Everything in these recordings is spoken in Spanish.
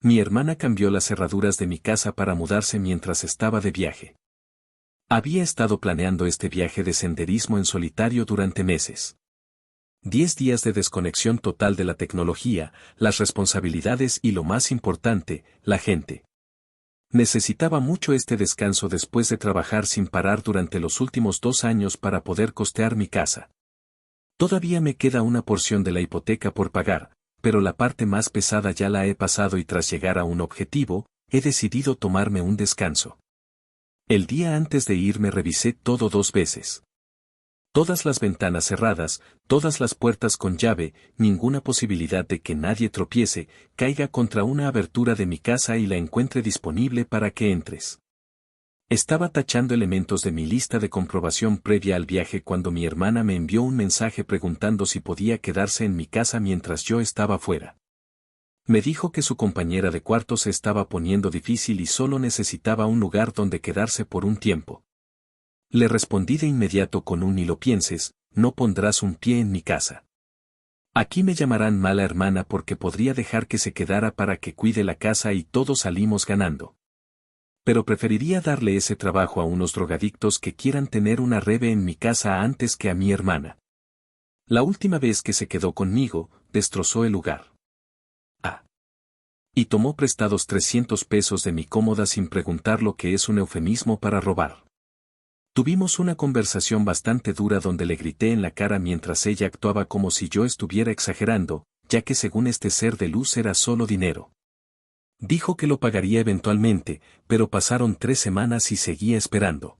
Mi hermana cambió las cerraduras de mi casa para mudarse mientras estaba de viaje. Había estado planeando este viaje de senderismo en solitario durante meses. 10 días de desconexión total de la tecnología, las responsabilidades y lo más importante, la gente. Necesitaba mucho este descanso después de trabajar sin parar durante los últimos 2 años para poder costear mi casa. Todavía me queda una porción de la hipoteca por pagar, pero la parte más pesada ya la he pasado y tras llegar a un objetivo, he decidido tomarme un descanso. El día antes de irme revisé todo 2 veces. Todas las ventanas cerradas, todas las puertas con llave, ninguna posibilidad de que nadie tropiece, caiga contra una abertura de mi casa y la encuentre disponible para que entres. Estaba tachando elementos de mi lista de comprobación previa al viaje cuando mi hermana me envió un mensaje preguntando si podía quedarse en mi casa mientras yo estaba fuera. Me dijo que su compañera de cuarto se estaba poniendo difícil y solo necesitaba un lugar donde quedarse por un tiempo. Le respondí de inmediato con un ni lo pienses, no pondrás un pie en mi casa. Aquí me llamarán mala hermana porque podría dejar que se quedara para que cuide la casa y todos salimos ganando. Pero preferiría darle ese trabajo a unos drogadictos que quieran tener una rebe en mi casa antes que a mi hermana. La última vez que se quedó conmigo, destrozó el lugar. Y tomó prestados 300 pesos de mi cómoda sin preguntar lo que es un eufemismo para robar. Tuvimos una conversación bastante dura donde le grité en la cara mientras ella actuaba como si yo estuviera exagerando, ya que según este ser de luz era solo dinero. Dijo que lo pagaría eventualmente, pero pasaron 3 semanas y seguía esperando.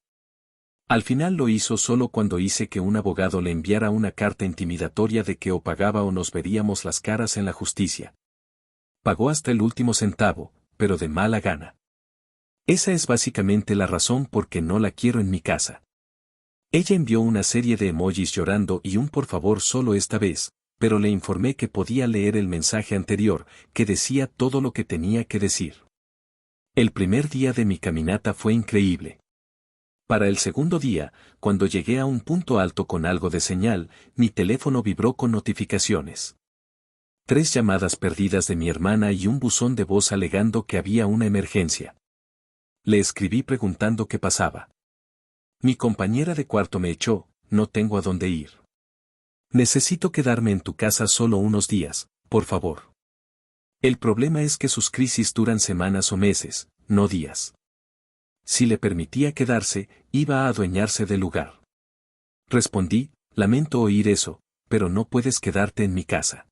Al final lo hizo solo cuando hice que un abogado le enviara una carta intimidatoria de que o pagaba o nos veríamos las caras en la justicia. Pagó hasta el último centavo, pero de mala gana. Esa es básicamente la razón por qué no la quiero en mi casa. Ella envió una serie de emojis llorando y un por favor solo esta vez, pero le informé que podía leer el mensaje anterior, que decía todo lo que tenía que decir. El primer día de mi caminata fue increíble. Para el segundo día, cuando llegué a un punto alto con algo de señal, mi teléfono vibró con notificaciones. 3 llamadas perdidas de mi hermana y un buzón de voz alegando que había una emergencia. Le escribí preguntando qué pasaba. Mi compañera de cuarto me echó, no tengo a dónde ir. Necesito quedarme en tu casa solo unos días, por favor. El problema es que sus crisis duran semanas o meses, no días. Si le permitía quedarse, iba a adueñarse del lugar. Respondí, lamento oír eso, pero no puedes quedarte en mi casa.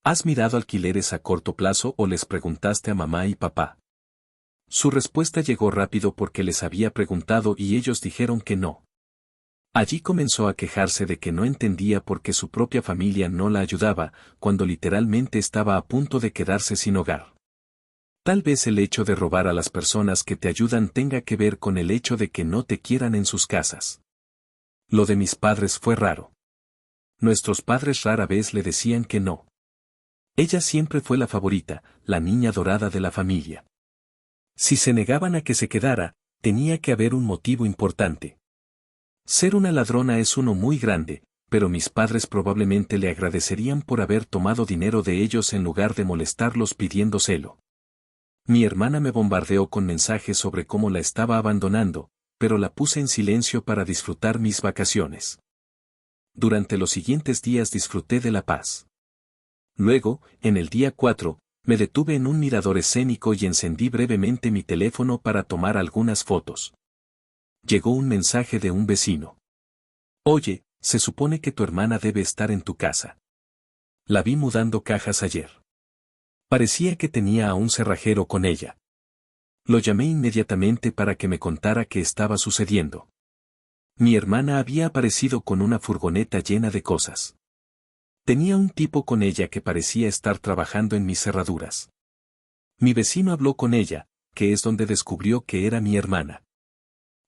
¿Has mirado alquileres a corto plazo o les preguntaste a mamá y papá? Su respuesta llegó rápido porque les había preguntado y ellos dijeron que no. Allí comenzó a quejarse de que no entendía por qué su propia familia no la ayudaba, cuando literalmente estaba a punto de quedarse sin hogar. Tal vez el hecho de robar a las personas que te ayudan tenga que ver con el hecho de que no te quieran en sus casas. Lo de mis padres fue raro. Nuestros padres rara vez le decían que no. Ella siempre fue la favorita, la niña dorada de la familia. Si se negaban a que se quedara, tenía que haber un motivo importante. Ser una ladrona es uno muy grande, pero mis padres probablemente le agradecerían por haber tomado dinero de ellos en lugar de molestarlos pidiéndoselo. Mi hermana me bombardeó con mensajes sobre cómo la estaba abandonando, pero la puse en silencio para disfrutar mis vacaciones. Durante los siguientes días disfruté de la paz. Luego, en el día 4, me detuve en un mirador escénico y encendí brevemente mi teléfono para tomar algunas fotos. Llegó un mensaje de un vecino. Oye, se supone que tu hermana debe estar en tu casa. La vi mudando cajas ayer. Parecía que tenía a un cerrajero con ella. Lo llamé inmediatamente para que me contara qué estaba sucediendo. Mi hermana había aparecido con una furgoneta llena de cosas. Tenía un tipo con ella que parecía estar trabajando en mis cerraduras. Mi vecino habló con ella, que es donde descubrió que era mi hermana.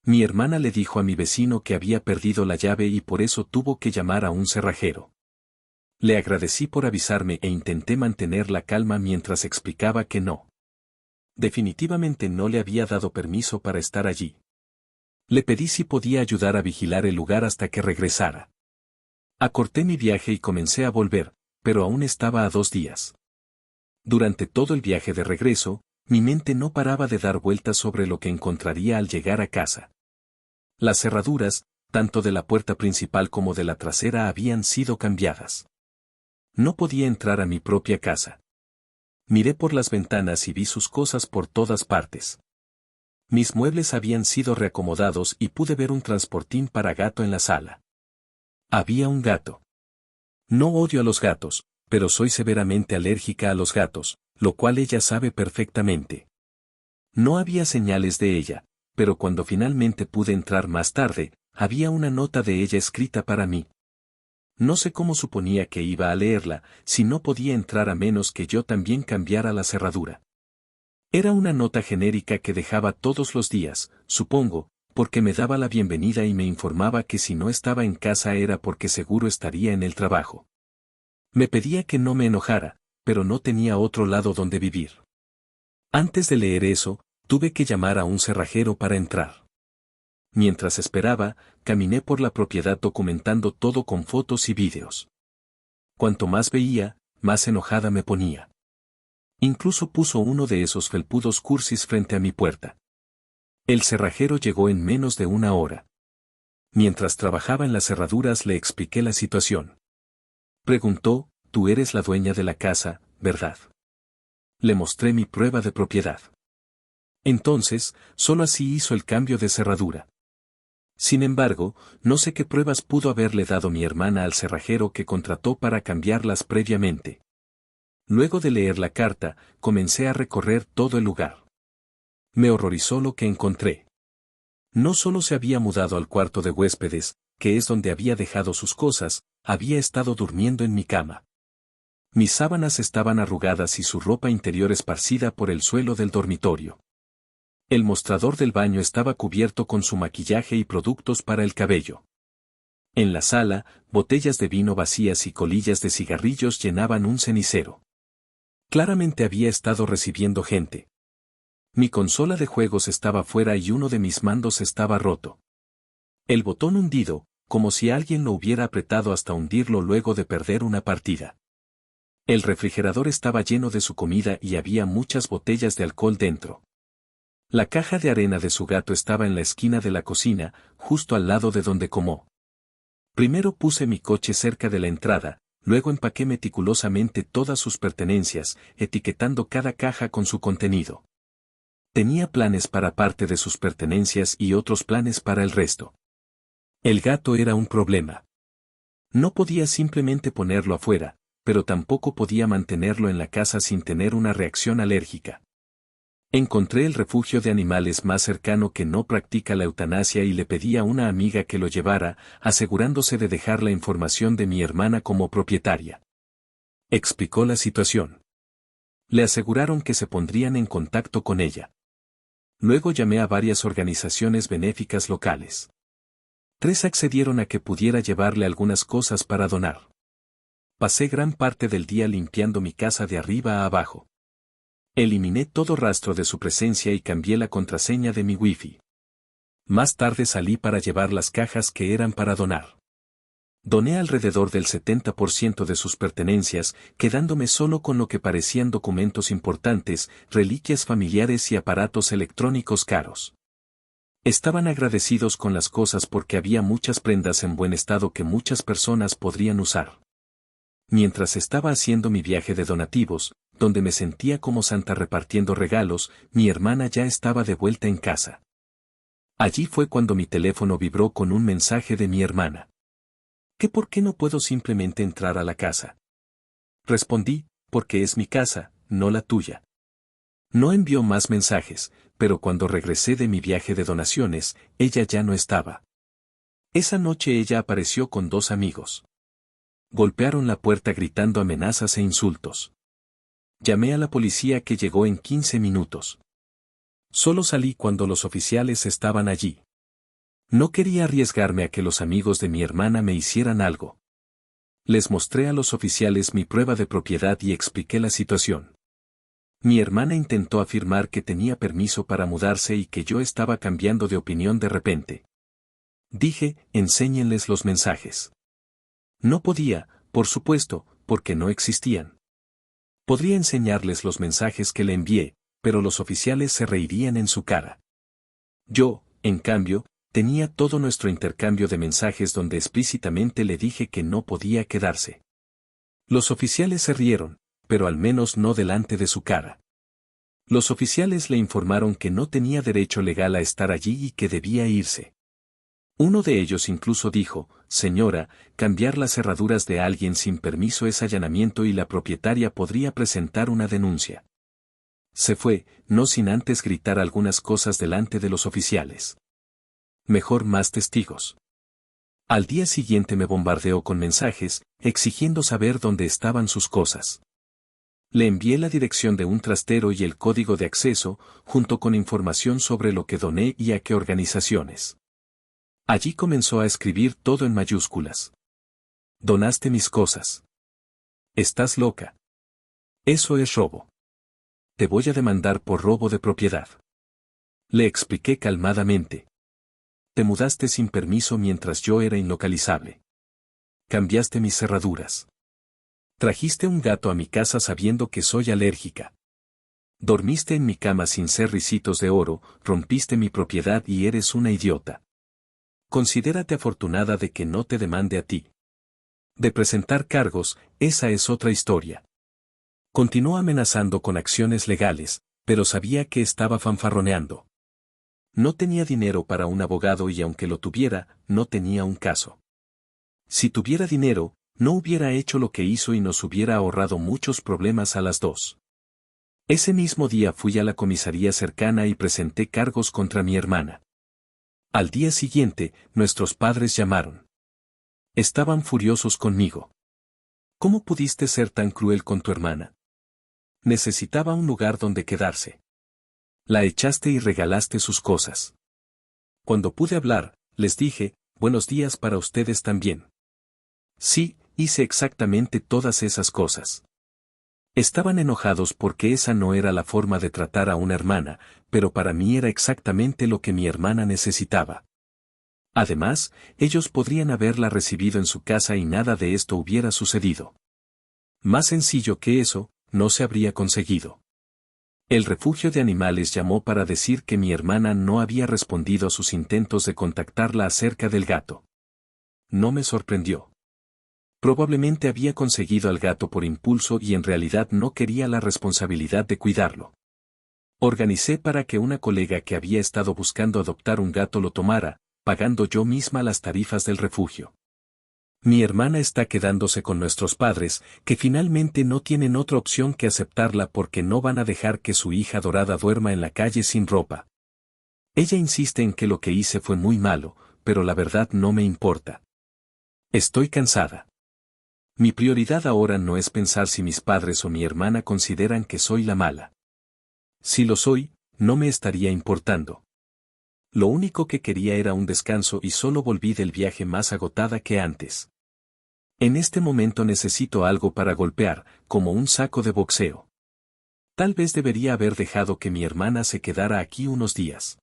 Mi hermana le dijo a mi vecino que había perdido la llave y por eso tuvo que llamar a un cerrajero. Le agradecí por avisarme e intenté mantener la calma mientras explicaba que no. Definitivamente no le había dado permiso para estar allí. Le pedí si podía ayudar a vigilar el lugar hasta que regresara. Acorté mi viaje y comencé a volver, pero aún estaba a 2 días. Durante todo el viaje de regreso, mi mente no paraba de dar vueltas sobre lo que encontraría al llegar a casa. Las cerraduras, tanto de la puerta principal como de la trasera, habían sido cambiadas. No podía entrar a mi propia casa. Miré por las ventanas y vi sus cosas por todas partes. Mis muebles habían sido reacomodados y pude ver un transportín para gato en la sala. Había un gato. No odio a los gatos, pero soy severamente alérgica a los gatos, lo cual ella sabe perfectamente. No había señales de ella, pero cuando finalmente pude entrar más tarde, había una nota de ella escrita para mí. No sé cómo suponía que iba a leerla, si no podía entrar a menos que yo también cambiara la cerradura. Era una nota genérica que dejaba todos los días, supongo, porque me daba la bienvenida y me informaba que si no estaba en casa era porque seguro estaría en el trabajo. Me pedía que no me enojara, pero no tenía otro lado donde vivir. Antes de leer eso, tuve que llamar a un cerrajero para entrar. Mientras esperaba, caminé por la propiedad documentando todo con fotos y vídeos. Cuanto más veía, más enojada me ponía. Incluso puso uno de esos felpudos cursis frente a mi puerta. El cerrajero llegó en menos de una hora. Mientras trabajaba en las cerraduras le expliqué la situación. Preguntó, «Tú eres la dueña de la casa, ¿verdad?». Le mostré mi prueba de propiedad. Entonces, solo así hizo el cambio de cerradura. Sin embargo, no sé qué pruebas pudo haberle dado mi hermana al cerrajero que contrató para cambiarlas previamente. Luego de leer la carta, comencé a recorrer todo el lugar. Me horrorizó lo que encontré. No solo se había mudado al cuarto de huéspedes, que es donde había dejado sus cosas, había estado durmiendo en mi cama. Mis sábanas estaban arrugadas y su ropa interior esparcida por el suelo del dormitorio. El mostrador del baño estaba cubierto con su maquillaje y productos para el cabello. En la sala, botellas de vino vacías y colillas de cigarrillos llenaban un cenicero. Claramente había estado recibiendo gente. Mi consola de juegos estaba fuera y uno de mis mandos estaba roto. El botón hundido, como si alguien lo hubiera apretado hasta hundirlo luego de perder una partida. El refrigerador estaba lleno de su comida y había muchas botellas de alcohol dentro. La caja de arena de su gato estaba en la esquina de la cocina, justo al lado de donde comó. Primero puse mi coche cerca de la entrada, luego empaqué meticulosamente todas sus pertenencias, etiquetando cada caja con su contenido. Tenía planes para parte de sus pertenencias y otros planes para el resto. El gato era un problema. No podía simplemente ponerlo afuera, pero tampoco podía mantenerlo en la casa sin tener una reacción alérgica. Encontré el refugio de animales más cercano que no practica la eutanasia y le pedí a una amiga que lo llevara, asegurándose de dejar la información de mi hermana como propietaria. Explicó la situación. Le aseguraron que se pondrían en contacto con ella. Luego llamé a varias organizaciones benéficas locales. 3 accedieron a que pudiera llevarle algunas cosas para donar. Pasé gran parte del día limpiando mi casa de arriba a abajo. Eliminé todo rastro de su presencia y cambié la contraseña de mi Wi-Fi. Más tarde salí para llevar las cajas que eran para donar. Doné alrededor del 70% de sus pertenencias, quedándome solo con lo que parecían documentos importantes, reliquias familiares y aparatos electrónicos caros. Estaban agradecidos con las cosas porque había muchas prendas en buen estado que muchas personas podrían usar. Mientras estaba haciendo mi viaje de donativos, donde me sentía como santa repartiendo regalos, mi hermana ya estaba de vuelta en casa. Allí fue cuando mi teléfono vibró con un mensaje de mi hermana. ¿Por qué no puedo simplemente entrar a la casa? Respondí, porque es mi casa, no la tuya. No envió más mensajes, pero cuando regresé de mi viaje de donaciones, ella ya no estaba. Esa noche ella apareció con 2 amigos. Golpearon la puerta gritando amenazas e insultos. Llamé a la policía que llegó en 15 minutos. Solo salí cuando los oficiales estaban allí. No quería arriesgarme a que los amigos de mi hermana me hicieran algo. Les mostré a los oficiales mi prueba de propiedad y expliqué la situación. Mi hermana intentó afirmar que tenía permiso para mudarse y que yo estaba cambiando de opinión de repente. Dije, enséñenles los mensajes. No podía, por supuesto, porque no existían. Podría enseñarles los mensajes que le envié, pero los oficiales se reirían en su cara. Yo, en cambio, tenía todo nuestro intercambio de mensajes donde explícitamente le dije que no podía quedarse. Los oficiales se rieron, pero al menos no delante de su cara. Los oficiales le informaron que no tenía derecho legal a estar allí y que debía irse. Uno de ellos incluso dijo, señora, cambiar las cerraduras de alguien sin permiso es allanamiento y la propietaria podría presentar una denuncia. Se fue, no sin antes gritar algunas cosas delante de los oficiales. Mejor más testigos. Al día siguiente me bombardeó con mensajes, exigiendo saber dónde estaban sus cosas. Le envié la dirección de un trastero y el código de acceso, junto con información sobre lo que doné y a qué organizaciones. Allí comenzó a escribir todo en mayúsculas. Donaste mis cosas. Estás loca. Eso es robo. Te voy a demandar por robo de propiedad. Le expliqué calmadamente. Te mudaste sin permiso mientras yo era inlocalizable. Cambiaste mis cerraduras. Trajiste un gato a mi casa sabiendo que soy alérgica. Dormiste en mi cama sin ser ricitos de oro, rompiste mi propiedad y eres una idiota. Considérate afortunada de que no te demande a ti. De presentar cargos, esa es otra historia. Continuó amenazando con acciones legales, pero sabía que estaba fanfarroneando. No tenía dinero para un abogado y aunque lo tuviera, no tenía un caso. Si tuviera dinero, no hubiera hecho lo que hizo y nos hubiera ahorrado muchos problemas a las dos. Ese mismo día fui a la comisaría cercana y presenté cargos contra mi hermana. Al día siguiente, nuestros padres llamaron. Estaban furiosos conmigo. ¿Cómo pudiste ser tan cruel con tu hermana? Necesitaba un lugar donde quedarse. La echaste y regalaste sus cosas. Cuando pude hablar, les dije, buenos días para ustedes también. Sí, hice exactamente todas esas cosas. Estaban enojados porque esa no era la forma de tratar a una hermana, pero para mí era exactamente lo que mi hermana necesitaba. Además, ellos podrían haberla recibido en su casa y nada de esto hubiera sucedido. Más sencillo que eso, no se habría conseguido. El refugio de animales llamó para decir que mi hermana no había respondido a sus intentos de contactarla acerca del gato. No me sorprendió. Probablemente había conseguido al gato por impulso y en realidad no quería la responsabilidad de cuidarlo. Organicé para que una colega que había estado buscando adoptar un gato lo tomara, pagando yo misma las tarifas del refugio. Mi hermana está quedándose con nuestros padres, que finalmente no tienen otra opción que aceptarla porque no van a dejar que su hija dorada duerma en la calle sin ropa. Ella insiste en que lo que hice fue muy malo, pero la verdad no me importa. Estoy cansada. Mi prioridad ahora no es pensar si mis padres o mi hermana consideran que soy la mala. Si lo soy, no me estaría importando. Lo único que quería era un descanso y solo volví del viaje más agotada que antes. En este momento necesito algo para golpear, como un saco de boxeo. Tal vez debería haber dejado que mi hermana se quedara aquí unos días.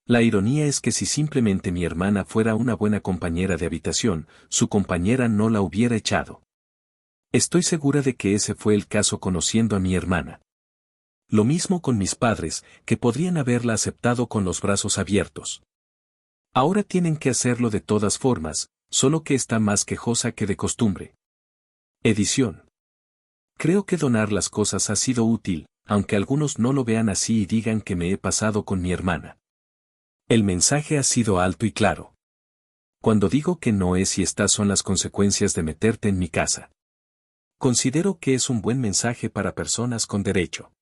La ironía es que si simplemente mi hermana fuera una buena compañera de habitación, su compañera no la hubiera echado. Estoy segura de que ese fue el caso conociendo a mi hermana. Lo mismo con mis padres, que podrían haberla aceptado con los brazos abiertos. Ahora tienen que hacerlo de todas formas, solo que está más quejosa que de costumbre. Edición. Creo que donar las cosas ha sido útil, aunque algunos no lo vean así y digan que me he pasado con mi hermana. El mensaje ha sido alto y claro. Cuando digo que no es y estas son las consecuencias de meterte en mi casa. Considero que es un buen mensaje para personas con derecho.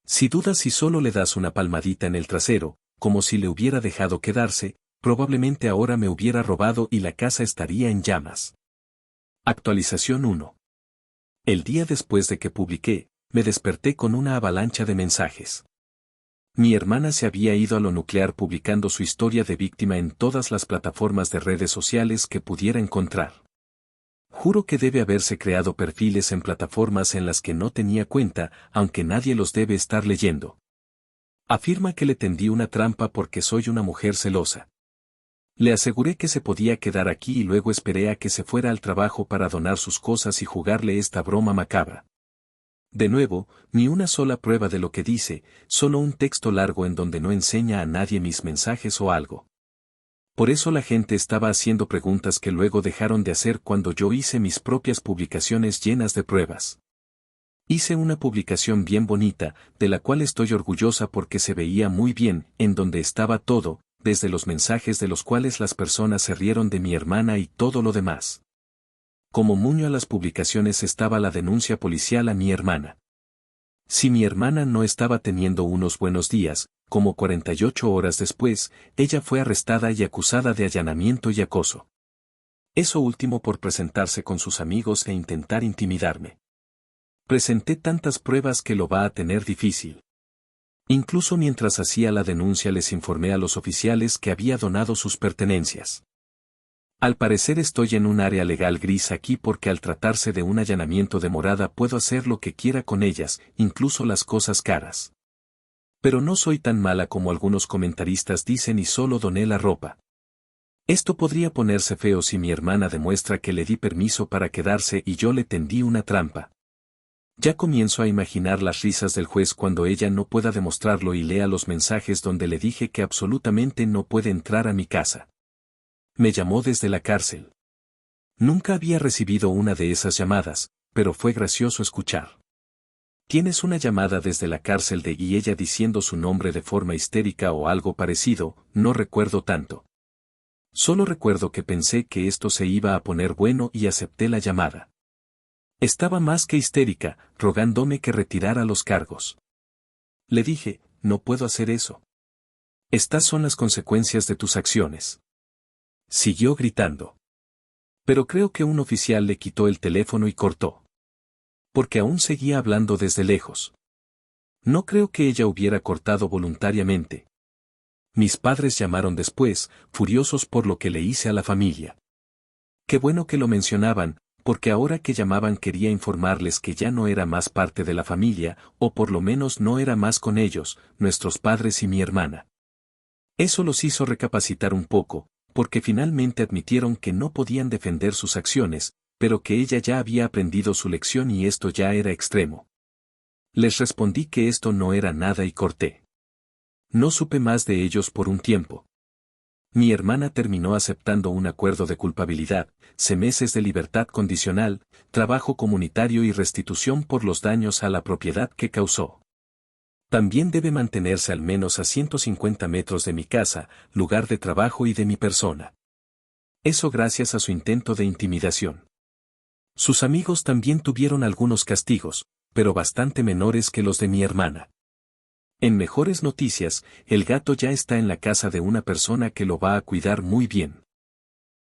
Si dudas si solo le das una palmadita en el trasero, como si le hubiera dejado quedarse, probablemente ahora me hubiera robado y la casa estaría en llamas. Actualización 1. El día después de que publiqué, me desperté con una avalancha de mensajes. Mi hermana se había ido a lo nuclear publicando su historia de víctima en todas las plataformas de redes sociales que pudiera encontrar. Juro que debe haberse creado perfiles en plataformas en las que no tenía cuenta, aunque nadie los debe estar leyendo. Afirma que le tendí una trampa porque soy una mujer celosa. Le aseguré que se podía quedar aquí y luego esperé a que se fuera al trabajo para donar sus cosas y jugarle esta broma macabra. De nuevo, ni una sola prueba de lo que dice, solo un texto largo en donde no enseña a nadie mis mensajes o algo. Por eso la gente estaba haciendo preguntas que luego dejaron de hacer cuando yo hice mis propias publicaciones llenas de pruebas. Hice una publicación bien bonita, de la cual estoy orgullosa porque se veía muy bien, en donde estaba todo, desde los mensajes de los cuales las personas se rieron de mi hermana y todo lo demás. Como muño a las publicaciones estaba la denuncia policial a mi hermana. Si mi hermana no estaba teniendo unos buenos días, como 48 horas después, ella fue arrestada y acusada de allanamiento y acoso. Eso último por presentarse con sus amigos e intentar intimidarme. Presenté tantas pruebas que lo va a tener difícil. Incluso mientras hacía la denuncia les informé a los oficiales que había donado sus pertenencias. Al parecer estoy en un área legal gris aquí porque al tratarse de un allanamiento de morada puedo hacer lo que quiera con ellas, incluso las cosas caras. Pero no soy tan mala como algunos comentaristas dicen y solo doné la ropa. Esto podría ponerse feo si mi hermana demuestra que le di permiso para quedarse y yo le tendí una trampa. Ya comienzo a imaginar las risas del juez cuando ella no pueda demostrarlo y lea los mensajes donde le dije que absolutamente no puede entrar a mi casa. Me llamó desde la cárcel. Nunca había recibido una de esas llamadas, pero fue gracioso escuchar. Tienes una llamada desde la cárcel de y ella diciendo su nombre de forma histérica o algo parecido, no recuerdo tanto. Solo recuerdo que pensé que esto se iba a poner bueno y acepté la llamada. Estaba más que histérica, rogándome que retirara los cargos. Le dije, no puedo hacer eso. Estas son las consecuencias de tus acciones. Siguió gritando. Pero creo que un oficial le quitó el teléfono y cortó. Porque aún seguía hablando desde lejos. No creo que ella hubiera cortado voluntariamente. Mis padres llamaron después, furiosos por lo que le hice a la familia. Qué bueno que lo mencionaban, porque ahora que llamaban quería informarles que ya no era más parte de la familia, o por lo menos no era más con ellos, nuestros padres y mi hermana. Eso los hizo recapacitar un poco, porque finalmente admitieron que no podían defender sus acciones, pero que ella ya había aprendido su lección y esto ya era extremo. Les respondí que esto no era nada y corté. No supe más de ellos por un tiempo. Mi hermana terminó aceptando un acuerdo de culpabilidad, 6 meses de libertad condicional, trabajo comunitario y restitución por los daños a la propiedad que causó. También debe mantenerse al menos a 150 metros de mi casa, lugar de trabajo y de mi persona. Eso gracias a su intento de intimidación. Sus amigos también tuvieron algunos castigos, pero bastante menores que los de mi hermana. En mejores noticias, el gato ya está en la casa de una persona que lo va a cuidar muy bien.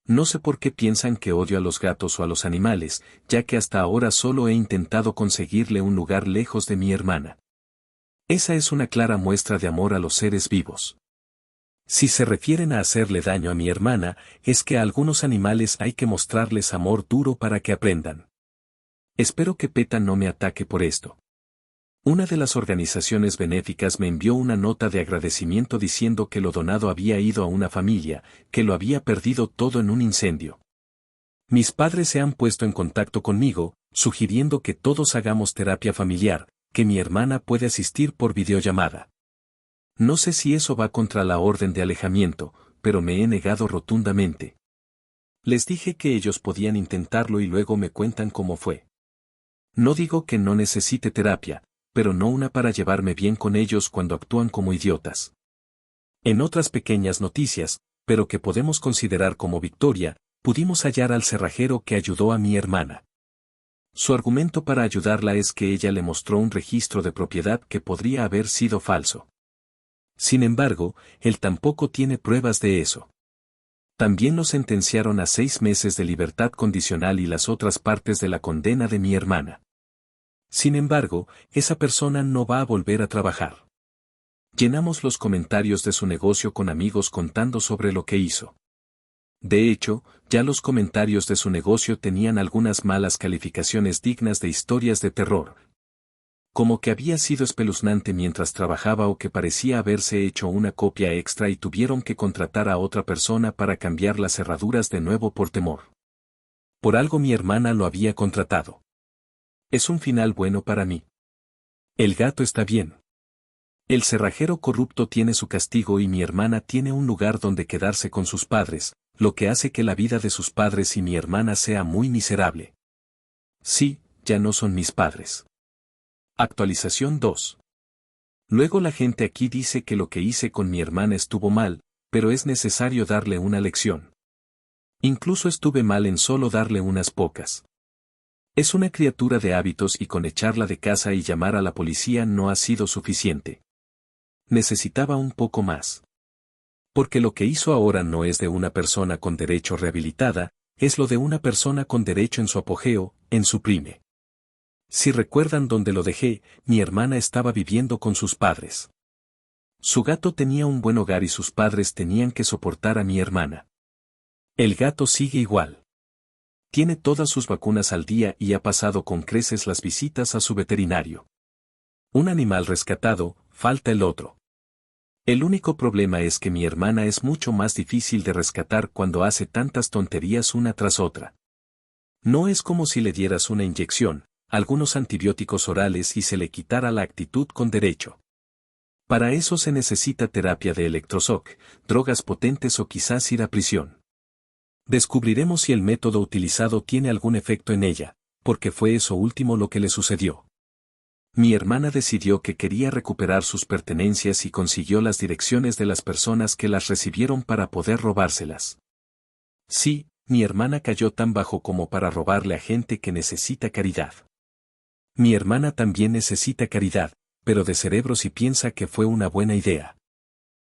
No sé por qué piensan que odio a los gatos o a los animales, ya que hasta ahora solo he intentado conseguirle un lugar lejos de mi hermana. Esa es una clara muestra de amor a los seres vivos. Si se refieren a hacerle daño a mi hermana, es que a algunos animales hay que mostrarles amor duro para que aprendan. Espero que PETA no me ataque por esto. Una de las organizaciones benéficas me envió una nota de agradecimiento diciendo que lo donado había ido a una familia, que lo había perdido todo en un incendio. Mis padres se han puesto en contacto conmigo, sugiriendo que todos hagamos terapia familiar, que mi hermana puede asistir por videollamada. No sé si eso va contra la orden de alejamiento, pero me he negado rotundamente. Les dije que ellos podían intentarlo y luego me cuentan cómo fue. No digo que no necesite terapia, pero no una para llevarme bien con ellos cuando actúan como idiotas. En otras pequeñas noticias, pero que podemos considerar como victoria, pudimos hallar al cerrajero que ayudó a mi hermana. Su argumento para ayudarla es que ella le mostró un registro de propiedad que podría haber sido falso. Sin embargo, él tampoco tiene pruebas de eso. También lo sentenciaron a 6 meses de libertad condicional y las otras partes de la condena de mi hermana. Sin embargo, esa persona no va a volver a trabajar. Llenamos los comentarios de su negocio con amigos contando sobre lo que hizo. De hecho, ya los comentarios de su negocio tenían algunas malas calificaciones dignas de historias de terror. Como que había sido espeluznante mientras trabajaba o que parecía haberse hecho una copia extra y tuvieron que contratar a otra persona para cambiar las cerraduras de nuevo por temor. Por algo mi hermana lo había contratado. Es un final bueno para mí. El gato está bien. El cerrajero corrupto tiene su castigo y mi hermana tiene un lugar donde quedarse con sus padres, lo que hace que la vida de sus padres y mi hermana sea muy miserable. Sí, ya no son mis padres. Actualización 2. Luego la gente aquí dice que lo que hice con mi hermana estuvo mal, pero es necesario darle una lección. Incluso estuve mal en solo darle unas pocas. Es una criatura de hábitos y con echarla de casa y llamar a la policía no ha sido suficiente. Necesitaba un poco más. Porque lo que hizo ahora no es de una persona con derecho rehabilitada, es lo de una persona con derecho en su apogeo, en su prime. Si recuerdan dónde lo dejé, mi hermana estaba viviendo con sus padres. Su gato tenía un buen hogar y sus padres tenían que soportar a mi hermana. El gato sigue igual. Tiene todas sus vacunas al día y ha pasado con creces las visitas a su veterinario. Un animal rescatado, falta el otro. El único problema es que mi hermana es mucho más difícil de rescatar cuando hace tantas tonterías una tras otra. No es como si le dieras una inyección, algunos antibióticos orales y se le quitara la actitud con derecho. Para eso se necesita terapia de electroshock, drogas potentes o quizás ir a prisión. Descubriremos si el método utilizado tiene algún efecto en ella, porque fue eso último lo que le sucedió. Mi hermana decidió que quería recuperar sus pertenencias y consiguió las direcciones de las personas que las recibieron para poder robárselas. Sí, mi hermana cayó tan bajo como para robarle a gente que necesita caridad. Mi hermana también necesita caridad, pero de cerebro sí piensa que fue una buena idea.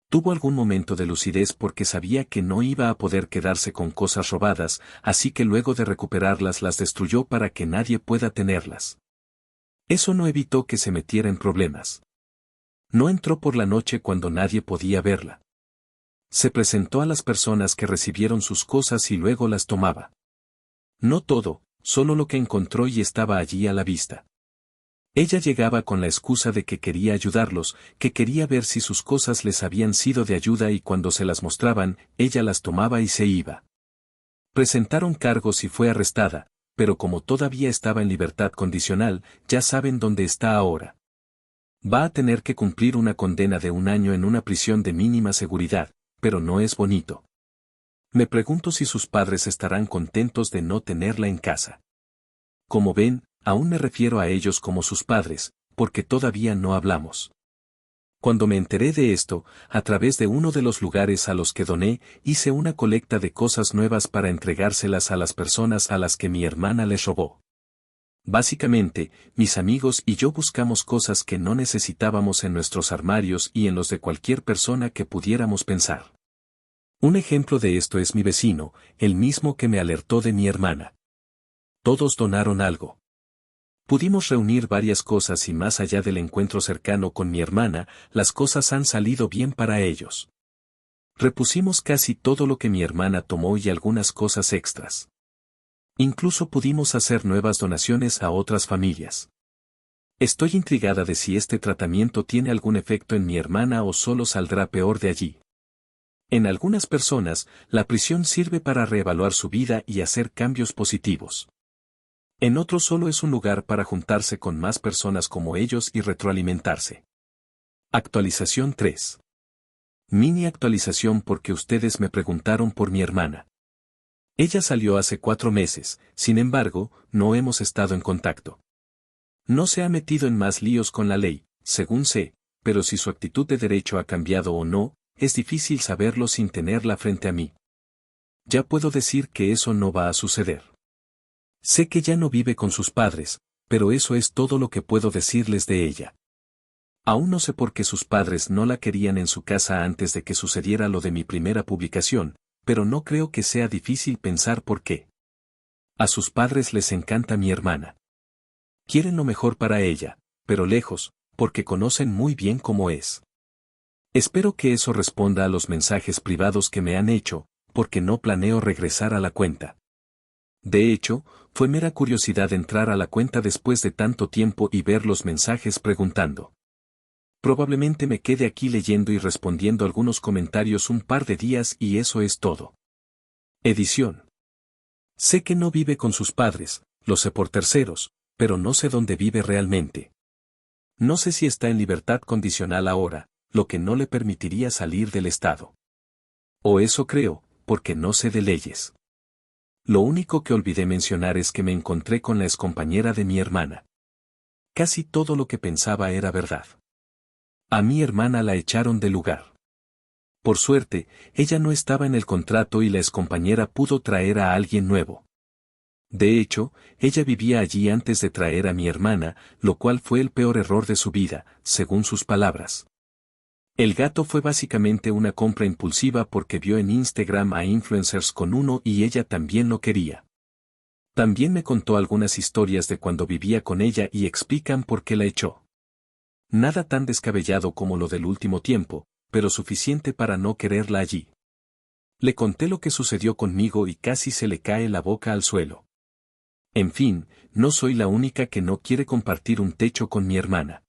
Tuvo algún momento de lucidez porque sabía que no iba a poder quedarse con cosas robadas, así que luego de recuperarlas las destruyó para que nadie pueda tenerlas. Eso no evitó que se metiera en problemas. No entró por la noche cuando nadie podía verla. Se presentó a las personas que recibieron sus cosas y luego las tomaba. No todo, solo lo que encontró y estaba allí a la vista. Ella llegaba con la excusa de que quería ayudarlos, que quería ver si sus cosas les habían sido de ayuda y cuando se las mostraban, ella las tomaba y se iba. Presentaron cargos y fue arrestada, pero como todavía estaba en libertad condicional, ya saben dónde está ahora. Va a tener que cumplir una condena de 1 año en una prisión de mínima seguridad, pero no es bonito. Me pregunto si sus padres estarán contentos de no tenerla en casa. Como ven, aún me refiero a ellos como sus padres, porque todavía no hablamos. Cuando me enteré de esto, a través de uno de los lugares a los que doné, hice una colecta de cosas nuevas para entregárselas a las personas a las que mi hermana les robó. Básicamente, mis amigos y yo buscamos cosas que no necesitábamos en nuestros armarios y en los de cualquier persona que pudiéramos pensar. Un ejemplo de esto es mi vecino, el mismo que me alertó de mi hermana. Todos donaron algo. Pudimos reunir varias cosas y más allá del encuentro cercano con mi hermana, las cosas han salido bien para ellos. Repusimos casi todo lo que mi hermana tomó y algunas cosas extras. Incluso pudimos hacer nuevas donaciones a otras familias. Estoy intrigada de si este tratamiento tiene algún efecto en mi hermana o solo saldrá peor de allí. En algunas personas, la prisión sirve para reevaluar su vida y hacer cambios positivos. En otros solo es un lugar para juntarse con más personas como ellos y retroalimentarse. Actualización 3. Mini actualización porque ustedes me preguntaron por mi hermana. Ella salió hace 4 meses, sin embargo, no hemos estado en contacto. No se ha metido en más líos con la ley, según sé, pero si su actitud de derecho ha cambiado o no, es difícil saberlo sin tenerla frente a mí. Ya puedo decir que eso no va a suceder. Sé que ya no vive con sus padres, pero eso es todo lo que puedo decirles de ella. Aún no sé por qué sus padres no la querían en su casa antes de que sucediera lo de mi primera publicación, pero no creo que sea difícil pensar por qué. A sus padres les encanta mi hermana. Quieren lo mejor para ella, pero lejos, porque conocen muy bien cómo es. Espero que eso responda a los mensajes privados que me han hecho, porque no planeo regresar a la cuenta. De hecho, fue mera curiosidad entrar a la cuenta después de tanto tiempo y ver los mensajes preguntando. Probablemente me quede aquí leyendo y respondiendo algunos comentarios un par de días y eso es todo. Edición. Sé que no vive con sus padres, lo sé por terceros, pero no sé dónde vive realmente. No sé si está en libertad condicional ahora, lo que no le permitiría salir del estado. O eso creo, porque no sé de leyes. Lo único que olvidé mencionar es que me encontré con la excompañera de mi hermana. Casi todo lo que pensaba era verdad. A mi hermana la echaron del lugar. Por suerte, ella no estaba en el contrato y la excompañera pudo traer a alguien nuevo. De hecho, ella vivía allí antes de traer a mi hermana, lo cual fue el peor error de su vida, según sus palabras. El gato fue básicamente una compra impulsiva porque vio en Instagram a influencers con uno y ella también lo quería. También me contó algunas historias de cuando vivía con ella y explican por qué la echó. Nada tan descabellado como lo del último tiempo, pero suficiente para no quererla allí. Le conté lo que sucedió conmigo y casi se le cae la boca al suelo. En fin, no soy la única que no quiere compartir un techo con mi hermana.